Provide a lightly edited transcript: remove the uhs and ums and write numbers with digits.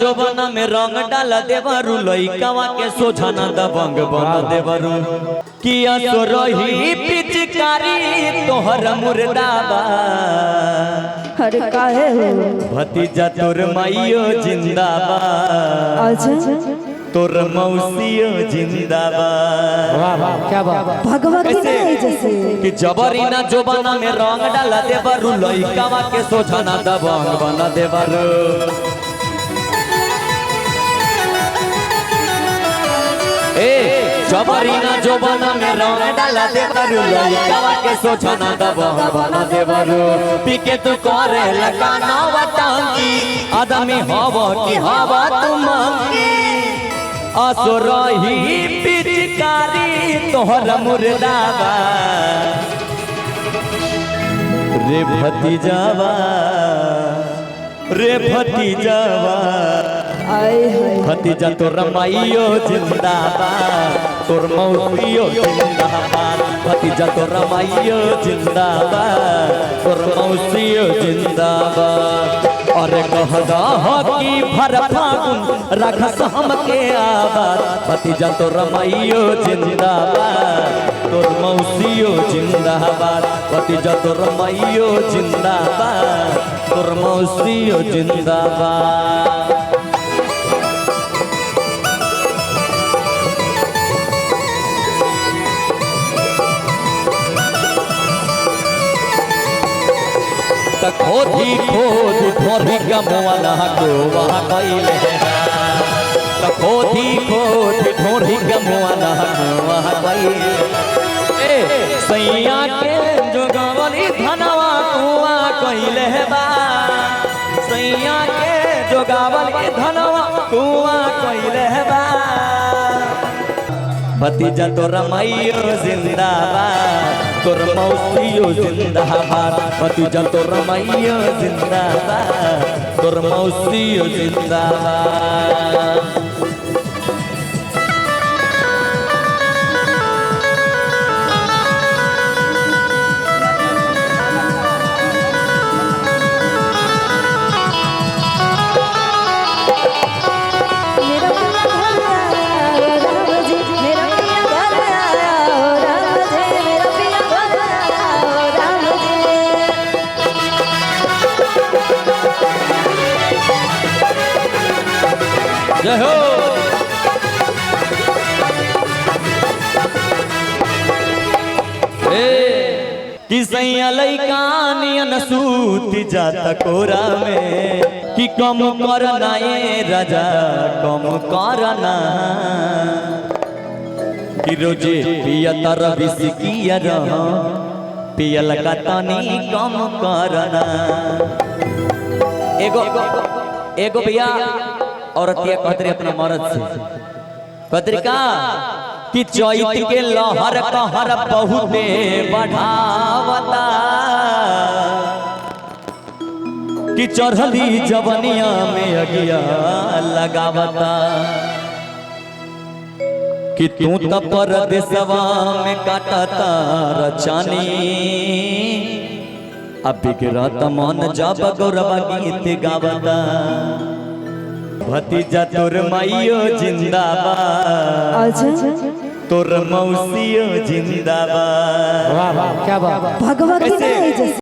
जोबना में रंग डाल देवरु लइकावा के सोझाना दबंग बना देवरु किया तो रही पिचकारी तोहर मुर्दाबा। अरे काहे हो भतीजा तोर माइयो जिंदाबाद तोर मौसियो जिंदाबाद। क्या बात भगवा की नहीं जैसे कि जबरी ना जोबना में रंग डाल देवरु लइकावा के सोझाना दबंग बना देवरु। जबरीना जोबना में रंग डाला देवरु लइकावा के सोझाना दबंग बना देवरु। पीके तू करे लगाना वटांगी आदमी हवा की हवा तू मांगी आसो रही पिचकारी तोहर मुर्दाबा। रे भतीजावा रे भतीजावा भतीजा तोर माइयो जिंदाबाद तोर मौसियो जिंदाबाद। भतीजा तोर माइयो जिंदाबाद तोर मौसियो जिंदाबाद। और कहदा हो कि भर फागुन रखस हमके आबाद। भतीजा तोर माइयो जिंदाबाद तोर मौसियो जिंदाबाद। भतीजा तोर माइयो जिंदाबाद तोर मौसियो जिंदाबाद। खोदी खोदी थोड़ी गमवाला गोवा कैले खोदी खोदी थोड़ी गमवाला गोवा कैले सैया के जोगवली धनवा कुआ कैले बा। सैया के जोगवली धनवा कुआ कैले बा। भतीजा तोर माइयो जिंदाबाद तोर मौसियो जिंदाबाद। भतीजा तोर माइयो जिंदाबाद तोर मौसियो जिंदाबाद। जय हो कि सैया लइका नियन सूत जाता कोरा में कि कम करना ये राजा कम करना। कि रोजे पिया तर बिस्किया रह पियल का तनी कम करना। एगो भैया औरतिया कहते अपना मर्द से पत्रिका कि चैत के लहर कहर बहुते बढ़ावता। कि चढ़ली जवनिया में अगिया लगावता। कि तू तो परदेसवा में काटता रचानी अब बिगड़त मन जब गौरवा गीत गावता। भतीजा तोर माइयो जिंदाबाद तोर मौसियो जिंदाबाद। क्या बात भगवा की नहीं जैसे